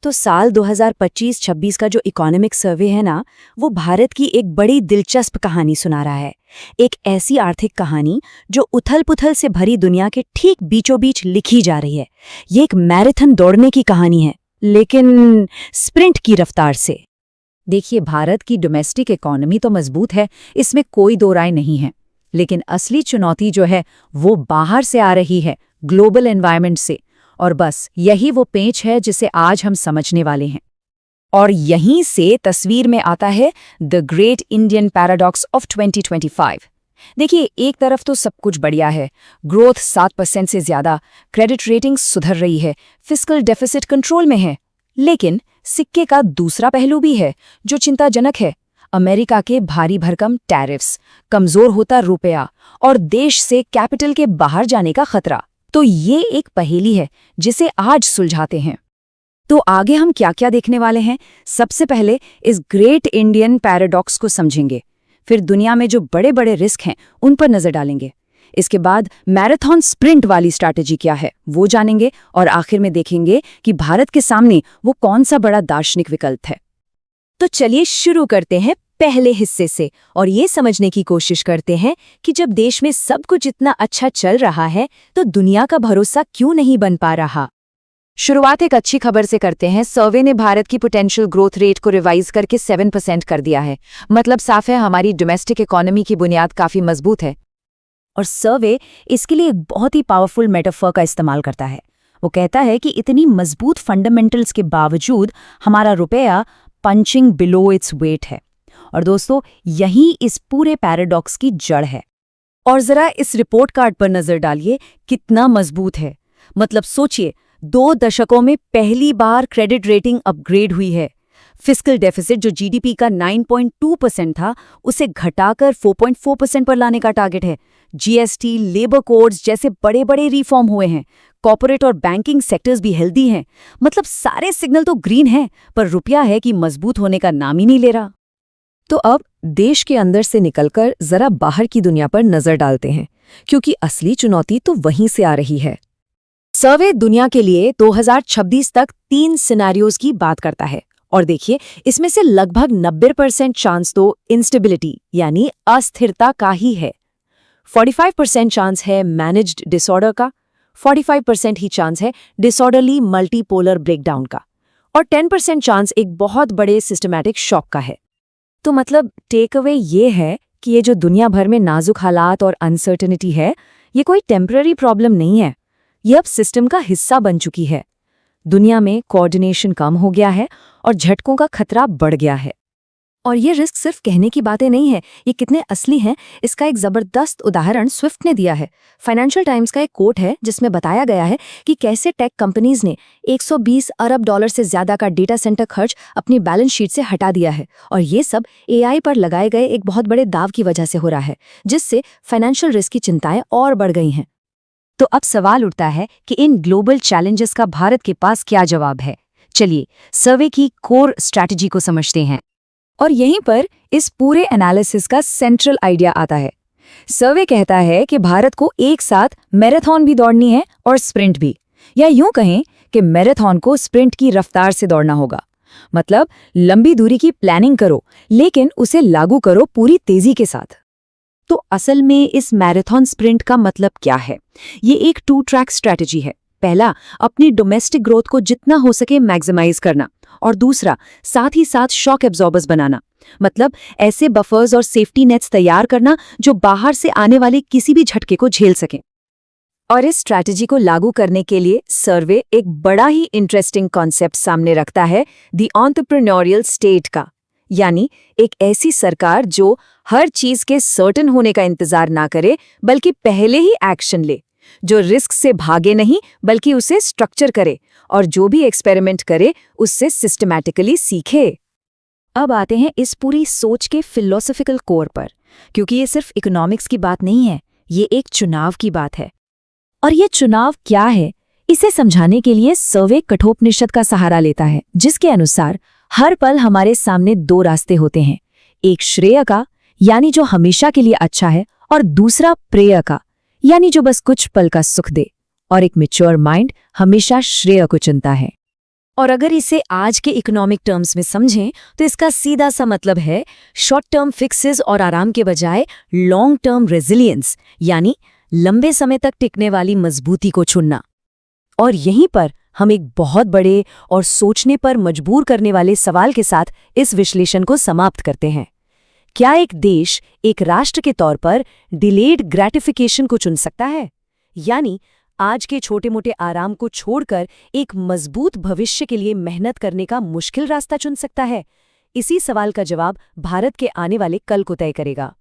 तो साल 2025-26 का जो इकोनॉमिक सर्वे है ना, वो भारत की एक बड़ी दिलचस्प कहानी सुना रहा है। एक ऐसी आर्थिक कहानी जो उथल-पुथल से भरी दुनिया के ठीक बीचों बीच लिखी जा रही है। ये एक मैराथन दौड़ने की कहानी है, लेकिन स्प्रिंट की रफ्तार से। देखिए, भारत की डोमेस्टिक इकोनॉमी तो मजबूत है, इसमें कोई दो राय नहीं है। लेकिन असली चुनौती जो है वो बाहर से आ रही है, ग्लोबल एनवायरनमेंट से। और बस यही वो पेंच है जिसे आज हम समझने वाले हैं। और यहीं से तस्वीर में आता है the great Indian paradox of 2025। देखिए, एक तरफ तो सब कुछ बढ़िया है, ग्रोथ 7% से ज्यादा, क्रेडिट रेटिंग सुधर रही है, फिस्कल डेफिसिट कंट्रोल में है। लेकिन सिक्के का दूसरा पहलू भी है जो चिंताजनक है। अमेरिका के भारी भरकम टैरिफ्स, कमजोर होता रुपया और देश से कैपिटल के बाहर जाने का खतरा। तो ये एक पहेली है जिसे आज सुलझाते हैं। तो आगे हम क्या क्या देखने वाले हैं? सबसे पहले इस ग्रेट इंडियन पैराडॉक्स को समझेंगे, फिर दुनिया में जो बड़े बड़े रिस्क हैं उन पर नजर डालेंगे। इसके बाद मैराथन स्प्रिंट वाली स्ट्रैटेजी क्या है वो जानेंगे, और आखिर में देखेंगे कि भारत के सामने वो कौन सा बड़ा दार्शनिक विकल्प है। तो चलिए शुरू करते हैं पहले हिस्से से, और ये समझने की कोशिश करते हैं कि जब देश में सब कुछ इतना अच्छा चल रहा है तो दुनिया का भरोसा क्यों नहीं बन पा रहा। शुरुआत एक अच्छी खबर से करते हैं। सर्वे ने भारत की पोटेंशियल ग्रोथ रेट को रिवाइज करके 7% कर दिया है। मतलब साफ है, हमारी डोमेस्टिक इकोनॉमी की बुनियाद काफी मजबूत है। और सर्वे इसके लिए एक बहुत ही पावरफुल मेटाफर का इस्तेमाल करता है। वो कहता है कि इतनी मजबूत फंडामेंटल्स के बावजूद हमारा रुपया पंचिंग बिलो इट्स वेट है। और दोस्तों, यही इस पूरे पैराडॉक्स की जड़ है। और जरा इस रिपोर्ट कार्ड पर नजर डालिए, कितना मजबूत है। मतलब सोचिए, 2 दशकों में पहली बार क्रेडिट रेटिंग अपग्रेड हुई है। फिस्कल डेफिसिट जो जीडीपी का 9.2% था, उसे घटाकर 4.4% पर लाने का टारगेट है। जीएसटी, लेबर कोड्स जैसे बड़े बड़े रिफॉर्म हुए हैं। कॉर्पोरेट और बैंकिंग सेक्टर्स भी हेल्दी हैं। मतलब सारे सिग्नल तो ग्रीन हैं, पर रुपया है कि मजबूत होने का नाम ही नहीं ले रहा। तो अब देश के अंदर से निकलकर जरा बाहर की दुनिया पर नजर डालते हैं, क्योंकि असली चुनौती तो वहीं से आ रही है। सर्वे दुनिया के लिए 2026 तक 3 सिनेरियोज की बात करता है। और देखिए, इसमें से लगभग 90% चांस तो इंस्टेबिलिटी यानी अस्थिरता का ही है। 45% चांस है मैनेज्ड डिसऑर्डर का, 45% ही चांस है डिसऑर्डरली मल्टीपोलर ब्रेकडाउन का, और 10% चांस एक बहुत बड़े सिस्टमैटिक शॉक का है। तो मतलब टेक अवे ये है कि ये जो दुनिया भर में नाजुक हालात और अनसर्टेनिटी है, ये कोई टेम्पररी प्रॉब्लम नहीं है। ये अब सिस्टम का हिस्सा बन चुकी है। दुनिया में कोऑर्डिनेशन कम हो गया है और झटकों का खतरा बढ़ गया है। और ये रिस्क सिर्फ कहने की बातें नहीं है, ये कितने असली हैं, इसका एक जबरदस्त उदाहरण स्विफ्ट ने दिया है। फाइनेंशियल टाइम्स का एक कोट है जिसमें बताया गया है कि कैसे टेक कंपनीज ने $120 अरब से ज्यादा का डेटा सेंटर खर्च अपनी बैलेंस शीट से हटा दिया है। और ये सब एआई पर लगाए गए एक बहुत बड़े दाव की वजह से हो रहा है, जिससे फाइनेंशियल रिस्क की चिंताएं और बढ़ गई हैं। तो अब सवाल उठता है कि इन ग्लोबल चैलेंजेस का भारत के पास क्या जवाब है। चलिए सर्वे की कोर स्ट्रैटेजी को समझते हैं। और यहीं पर इस पूरे एनालिसिस का सेंट्रल आइडिया आता है। सर्वे कहता है कि भारत को एक साथ मैराथन भी दौड़नी है और स्प्रिंट भी, या यूं कहें कि मैराथन को स्प्रिंट की रफ्तार से दौड़ना होगा। मतलब लंबी दूरी की प्लानिंग करो, लेकिन उसे लागू करो पूरी तेजी के साथ। तो असल में इस मैराथन स्प्रिंट का मतलब क्या है? ये एक 2 ट्रैक स्ट्रैटेजी है। पहला, अपनी डोमेस्टिक ग्रोथ को जितना हो सके मैक्सिमाइज करना, और दूसरा, साथ ही साथ शॉक एब्जॉर्बर्स बनाना। मतलब ऐसे बफर्स और सेफ्टी नेट्स तैयार करना जो बाहर से आने वाले किसी भी झटके को झेल सकें। और इस स्ट्रैटेजी को लागू करने के लिए सर्वे एक बड़ा ही इंटरेस्टिंग कॉन्सेप्ट सामने रखता है, द एंटरप्रेन्योरियल स्टेट का। यानी एक ऐसी सरकार जो हर चीज के सर्टेन होने का इंतजार ना करे, बल्कि पहले ही एक्शन ले, जो रिस्क से भागे नहीं बल्कि उसे स्ट्रक्चर करे, और जो भी एक्सपेरिमेंट करे उससे सिस्टमैटिकली सीखे। अब आते हैं इस पूरी सोच के फिलोसॉफिकल कोर पर, क्योंकि ये सिर्फ इकोनॉमिक्स की बात नहीं है, ये एक चुनाव की बात है। और ये चुनाव क्या है, इसे समझाने के लिए सर्वे कठोपनिषद का सहारा लेता है, जिसके अनुसार हर पल हमारे सामने 2 रास्ते होते हैं। एक श्रेय का, यानी जो हमेशा के लिए अच्छा है, और दूसरा प्रेय का, यानी जो बस कुछ पल का सुख दे। और एक मैच्योर माइंड हमेशा श्रेय को चुनता है। और अगर इसे आज के इकोनॉमिक टर्म्स में समझें तो इसका सीधा सा मतलब है शॉर्ट टर्म फिक्सेस और आराम के बजाय लॉन्ग टर्म रेजिलियंस, यानी लंबे समय तक टिकने वाली मजबूती को चुनना। और यहीं पर हम एक बहुत बड़े और सोचने पर मजबूर करने वाले सवाल के साथ इस विश्लेषण को समाप्त करते हैं। क्या एक देश एक राष्ट्र के तौर पर डिलेड ग्रैटिफिकेशन को चुन सकता है, यानी आज के छोटे-मोटे आराम को छोड़कर एक मजबूत भविष्य के लिए मेहनत करने का मुश्किल रास्ता चुन सकता है? इसी सवाल का जवाब भारत के आने वाले कल को तय करेगा।